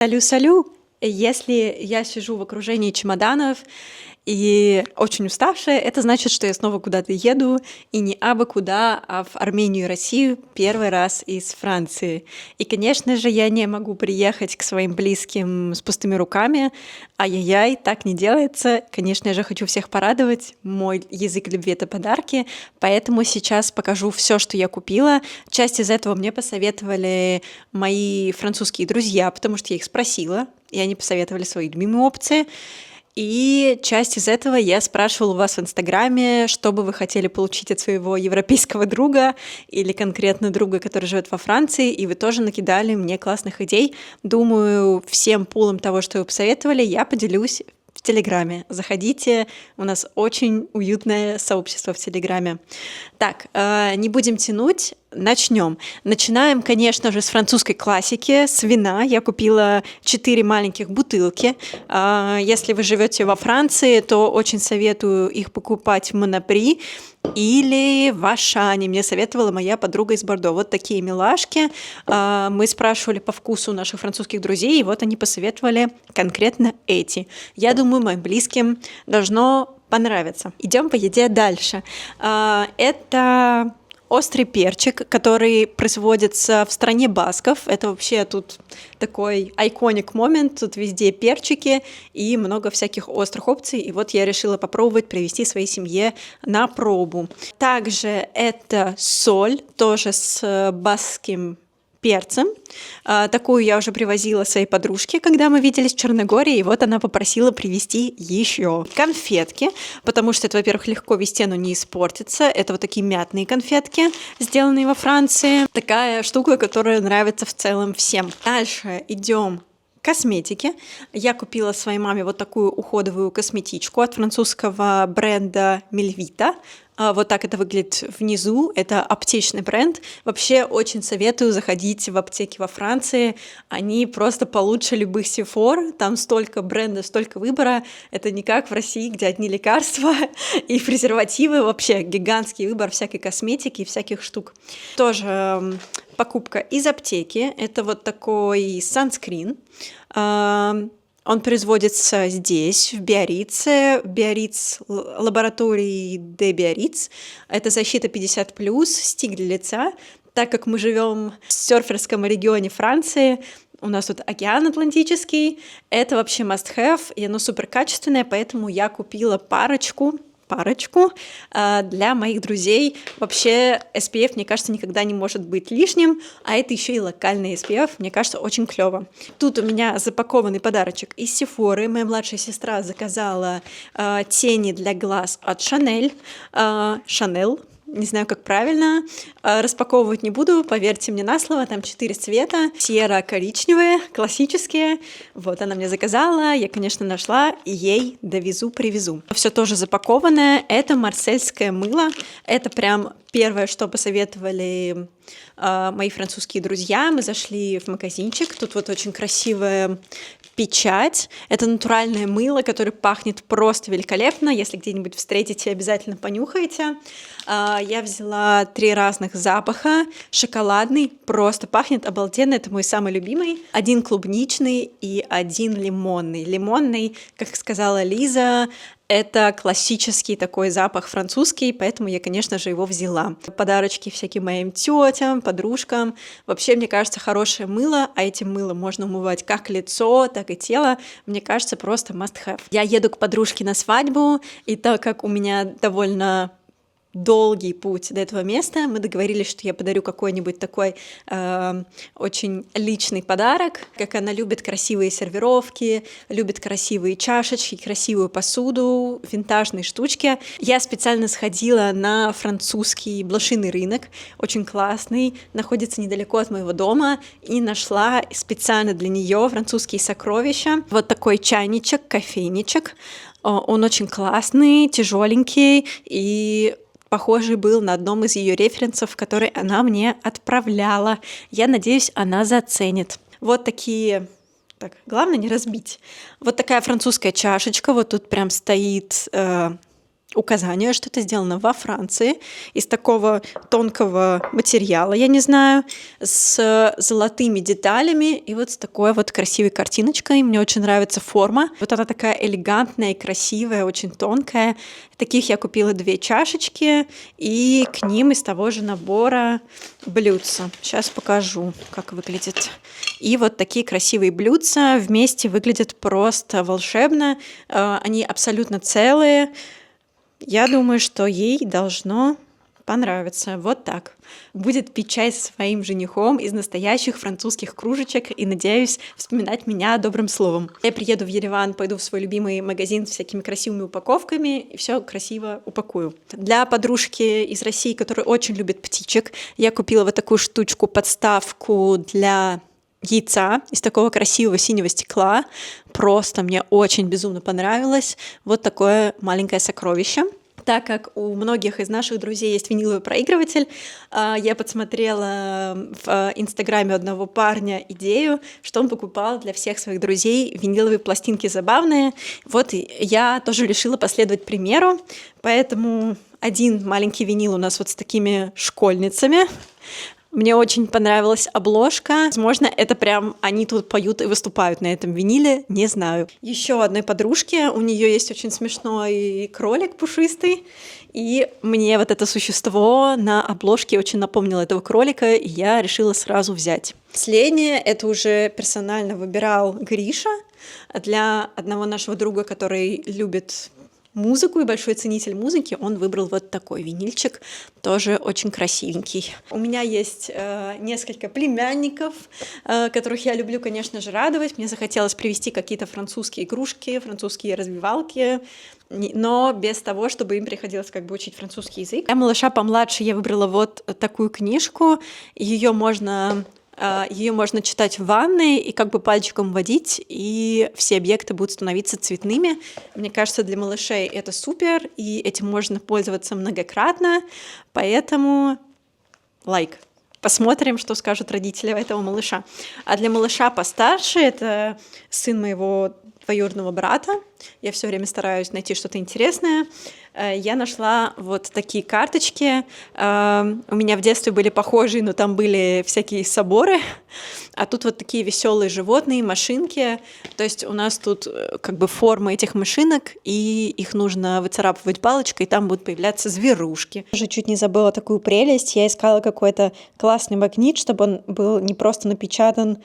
Салю-салю! Если я сижу в окружении чемоданов и очень уставшая, это значит, что я снова куда-то еду, и не абы куда, а в Армению и Россию первый раз из Франции. И, конечно же, я не могу приехать к своим близким с пустыми руками. Ай-яй-яй, так не делается. Конечно, я же хочу всех порадовать. Мой язык любви — это подарки, поэтому сейчас покажу все, что я купила. Часть из этого мне посоветовали мои французские друзья, потому что я их спросила, и они посоветовали свои любимые опции. И часть из этого я спрашивала у вас в Инстаграме, что бы вы хотели получить от своего европейского друга или конкретно друга, который живет во Франции, и вы тоже накидали мне классных идей. Думаю, всем пулом того, что вы посоветовали, я поделюсь в Телеграме. Заходите, у нас очень уютное сообщество в Телеграме. Так, не будем тянуть, начнем. Начинаем, конечно же, с французской классики, с вина. Я купила 4 маленьких бутылки. Если вы живете во Франции, то очень советую их покупать в Монапри или в Ашане. Мне советовала моя подруга из Бордо. Вот такие милашки. Мы спрашивали по вкусу наших французских друзей, и вот они посоветовали конкретно эти. Я думаю, моим близким должно понравится. Идем по еде дальше. Это острый перчик, который производится в стране басков. Это вообще тут такой iconic момент. Тут везде перчики и много всяких острых опций. И вот я решила попробовать привезти своей семье на пробу. Также это соль, тоже с баскским перцем. Такую я уже привозила своей подружке, когда мы виделись в Черногории, и вот она попросила привезти еще конфетки, потому что это, во-первых, легко везти, оно не испортится. Это вот такие мятные конфетки, сделанные во Франции. Такая штука, которая нравится в целом всем. Дальше идем косметики. Я купила своей маме вот такую уходовую косметичку от французского бренда Мельвита. Вот так это выглядит внизу. Это аптечный бренд. Вообще очень советую заходить в аптеки во Франции. Они просто получше любых Sephora. Там столько брендов, столько выбора. Это не как в России, где одни лекарства и презервативы. Вообще гигантский выбор всякой косметики и всяких штук. Тоже покупка из аптеки. Это вот такой санскрин. Он производится здесь, в Биаррице, лаборатории де Биарриц. Это защита 50+, стик для лица. Так как мы живем в серферском регионе Франции, у нас тут океан Атлантический, это вообще must-have, и оно супер качественное, поэтому я купила парочку для моих друзей. Вообще SPF, мне кажется, никогда не может быть лишним, а это еще и локальный SPF, мне кажется, очень клево. Тут у меня запакованный подарочек из Sephora. Моя младшая сестра заказала тени для глаз от Chanel. Не знаю, как правильно. Распаковывать не буду, поверьте мне на слово, там 4 цвета. Серо-коричневые, классические. Вот она мне заказала, я, конечно, нашла, и ей привезу. Все тоже запакованное. Это марсельское мыло. Это прям первое, что посоветовали мои французские друзья. Мы зашли в магазинчик. Тут вот очень красивая печать. Это натуральное мыло, которое пахнет просто великолепно. Если где-нибудь встретите, обязательно понюхайте. Я взяла 3 разных запаха. Шоколадный, просто пахнет обалденно. Это мой самый любимый. 1 клубничный и 1 лимонный. Лимонный, как сказала Лиза, это классический такой запах французский, поэтому я, конечно же, его взяла. Подарочки всяким моим тетям, подружкам. Вообще, мне кажется, хорошее мыло, а этим мылом можно умывать как лицо, так и тело. Мне кажется, просто must have. Я еду к подружке на свадьбу, и так как у меня довольно долгий путь до этого места, мы договорились, что я подарю какой-нибудь такой очень личный подарок. Как она любит красивые сервировки, любит красивые чашечки, красивую посуду, винтажные штучки. Я специально сходила на французский блошиный рынок, очень классный, находится недалеко от моего дома, и нашла специально для нее французские сокровища. Вот такой чайничек, кофейничек. Он очень классный, тяжеленький и похожий был на одном из ее референсов, который она мне отправляла. Я надеюсь, она заценит. Вот такие... Так, главное не разбить. Вот такая французская чашечка. Вот тут прям стоит указание, что это сделано во Франции из такого тонкого материала, я не знаю, с золотыми деталями и вот с такой вот красивой картиночкой. Мне очень нравится форма. Вот она такая элегантная и красивая, очень тонкая. Таких я купила 2 чашечки и к ним из того же набора блюдца. Сейчас покажу, как выглядит. И вот такие красивые блюдца вместе выглядят просто волшебно. Они абсолютно целые. Я думаю, что ей должно понравиться. Вот так. Будет пить чай со своим женихом из настоящих французских кружечек и, надеюсь, вспоминать меня добрым словом. Я приеду в Ереван, пойду в свой любимый магазин с всякими красивыми упаковками и все красиво упакую. Для подружки из России, которая очень любит птичек, я купила вот такую штучку, подставку для яйца из такого красивого синего стекла. Просто мне очень безумно понравилось. Вот такое маленькое сокровище. Так как у многих из наших друзей есть виниловый проигрыватель, я подсмотрела в инстаграме одного парня идею, что он покупал для всех своих друзей виниловые пластинки забавные. Вот я тоже решила последовать примеру, поэтому один маленький винил у нас вот с такими школьницами. Мне очень понравилась обложка. Возможно, это прям они тут поют и выступают на этом виниле, не знаю. Еще одной подружке, у нее есть очень смешной кролик пушистый, и мне вот это существо на обложке очень напомнило этого кролика, и я решила сразу взять. Последнее, это уже персонально выбирал Гриша для одного нашего друга, который любит музыку и большой ценитель музыки, он выбрал вот такой винильчик, тоже очень красивенький. У меня есть несколько племянников, которых я люблю, конечно же, радовать. Мне захотелось привезти какие-то французские игрушки, французские развивалки, но без того, чтобы им приходилось как бы учить французский язык. Для малыша помладше я выбрала вот такую книжку. Ее можно читать в ванной и как бы пальчиком водить, и все объекты будут становиться цветными. Мне кажется, для малышей это супер, и этим можно пользоваться многократно, поэтому лайк. Посмотрим, что скажут родители этого малыша. А для малыша постарше, это сын моего двоюродного брата, я все время стараюсь найти что-то интересное. Я нашла вот такие карточки. У меня в детстве были похожие, но там были всякие соборы. А тут вот такие веселые животные, машинки. То есть у нас тут как бы форма этих машинок, и их нужно выцарапывать палочкой, и там будут появляться зверушки. Уже чуть не забыла такую прелесть. Я искала какой-то классный магнит, чтобы он был не просто напечатан,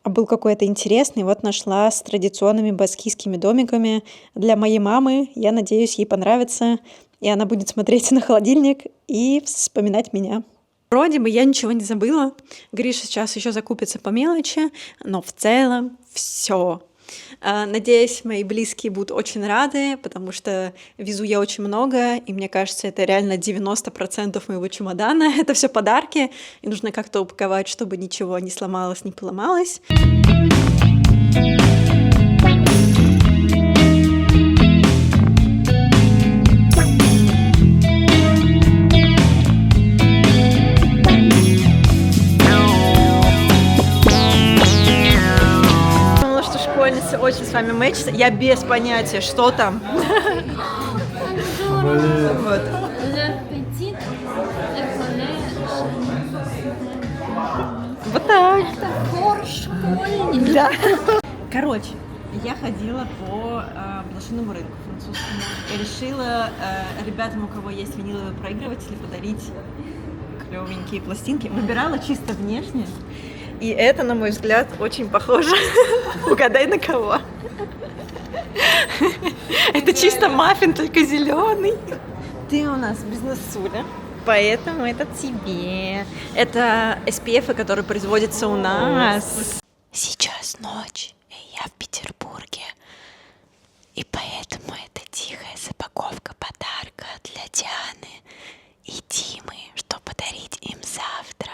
а был какой-то интересный. Вот нашла с традиционными баскийскими домиками для моей мамы. Я надеюсь, ей понравится, и она будет смотреть на холодильник и вспоминать меня. Вроде бы я ничего не забыла. Гриша сейчас еще закупится по мелочи, но в целом все. Надеюсь, мои близкие будут очень рады, потому что везу я очень много, и мне кажется, это реально 90% моего чемодана. Это все подарки, и нужно как-то упаковать, чтобы ничего не сломалось, не поломалось. Очень с вами мэчится. Я без понятия, что там. Вот. Вот так. Да. Короче, я ходила по блошиному рынку французскому и решила ребятам, у кого есть виниловые проигрыватели, подарить клевенькие пластинки. Выбирала чисто внешне. И это, на мой взгляд, очень похоже. Угадай, на кого. Это чисто маффин, только зеленый. Ты у нас бизнесуля, поэтому это тебе. Это SPF, который производится у нас. Сейчас ночь, и я в Петербурге. И поэтому это тихая запаковка подарка для Дианы и Димы, что подарить им завтра.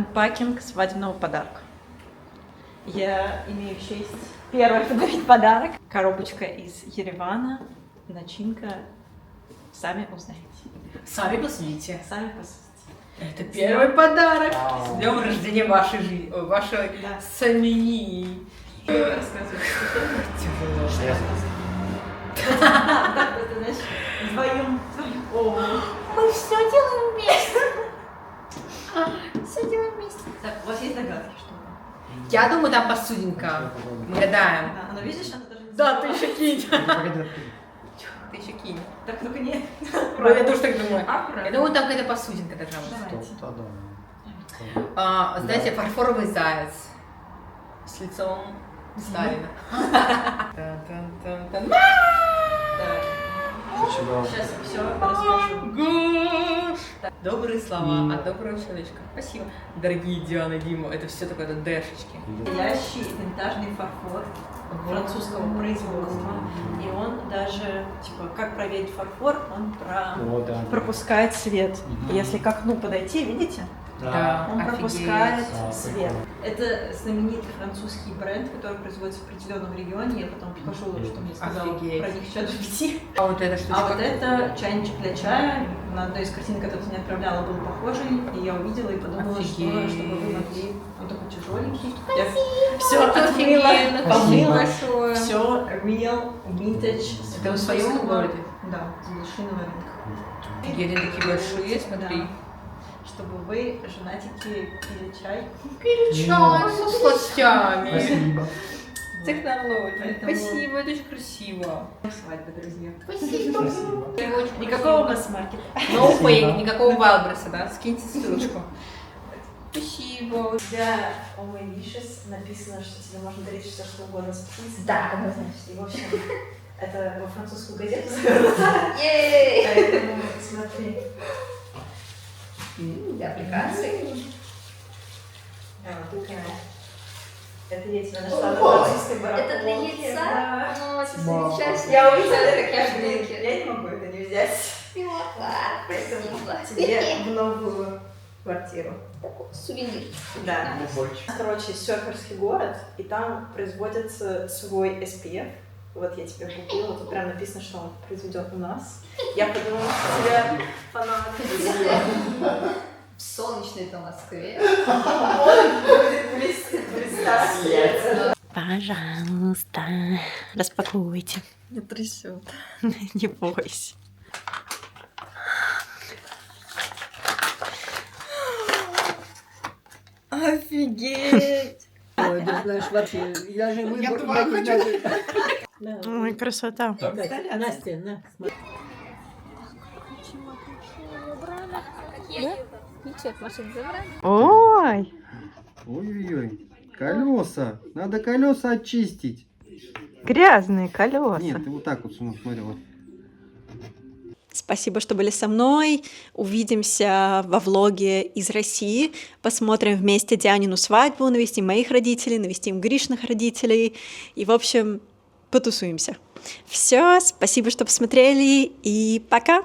Анпакинг свадебного подарка. Я имею честь первой подарить подарок. Коробочка из Еревана, начинка. Сами узнаете. Сами посмотрите. Сами посмотрите. Это первый подарок. С днем рождения вашей жизни, вашей семьи. Рассказывай. Тяжело. Вдвоем. Мы все делаем вместе. Все делаем вместе. Так, у вас есть догадки, что это? Я думаю, там посудинка. Мы гадаем. Да, но видишь, она даже не Да, ты знала. еще кинь. Ты еще кинь. Так, только не. Я тоже так думаю. Аккуратно. Я думаю, там какая-то посудинка должна быть. Давайте. Знаете, фарфоровый заяц с лицом Сталина. Тан-тан-тан-тан. Так. Сейчас все расскажу. Гош! Добрые слова от доброго человечка. Спасибо. Дорогие Диана и Дима, это все такое дэшечки. Настоящий винтажный фарфор французского производства. И он даже, типа, как проверить фарфор, он пропускает свет. Если к окну подойти, видите? Да, Он офигеть. пропускает Да, свет. Это знаменитый французский бренд, который производится в определенном регионе. Я потом покажу, что мне сказал Офигеть. про них ChatGPT. А вот эта штучка. А вот это чайничек для чая. На одной из картинок, которую ты мне отправляла, был похожий. И я увидела и подумала, что Офигеть. чтобы вы могли... Он такой тяжеленький. Я Спасибо. все отмыла, помыла. большое. Все real, vintage. Это в своем городе? Да, с Большиного рынка. Офигеть, они такие большие, смотри. Да. Чтобы вы, женатики, пили чай. Пили чай со сластями. Спасибо. Технологии. Поэтому- Спасибо, это очень красиво. Свадьба, друзья. Спасибо. Никакого масс-маркета. No fake, никакого Вайлдберриса, да? Скиньте ссылочку. Спасибо. Да, у Wishes написано, что тебе можно дарить все, что угодно с птицей. Да. И, в общем, это во французскую газету Ей! поэтому смотри. Для аппликации. Да, вот такая. Это я тебя нашла на французской барахолке. Это для яйца? Да. Ну, это Вау. замечательно. Я увидела, как я блин, ждунки. я не могу это не взять. Спасибо. Тебе в новую квартиру. Такой сувенир. Да. Короче, серферский город, и там производится свой SPF. Вот я тебе купила, тут прям написано, что он произведен у нас. Я подумала, что тебя фанат. В солнечной Москве. Представь. Пожалуйста, распакуйте. Не трясет. Не бойся. Офигеть! Ой, ты знаешь, вообще, я же Я бываю хочу. Ой, красота. Настя, на, смотри. Ключи от машины забрали. Ой, Ой-ой-ой. Колеса. Надо колеса очистить. грязные колеса. Нет, ты вот так вот смотри, вот. Спасибо, что были со мной. Увидимся во влоге из России. Посмотрим вместе Дианину свадьбу, навестим моих родителей, навестим Гришных родителей. И, в общем, потусуемся. Все, спасибо, что посмотрели, и пока!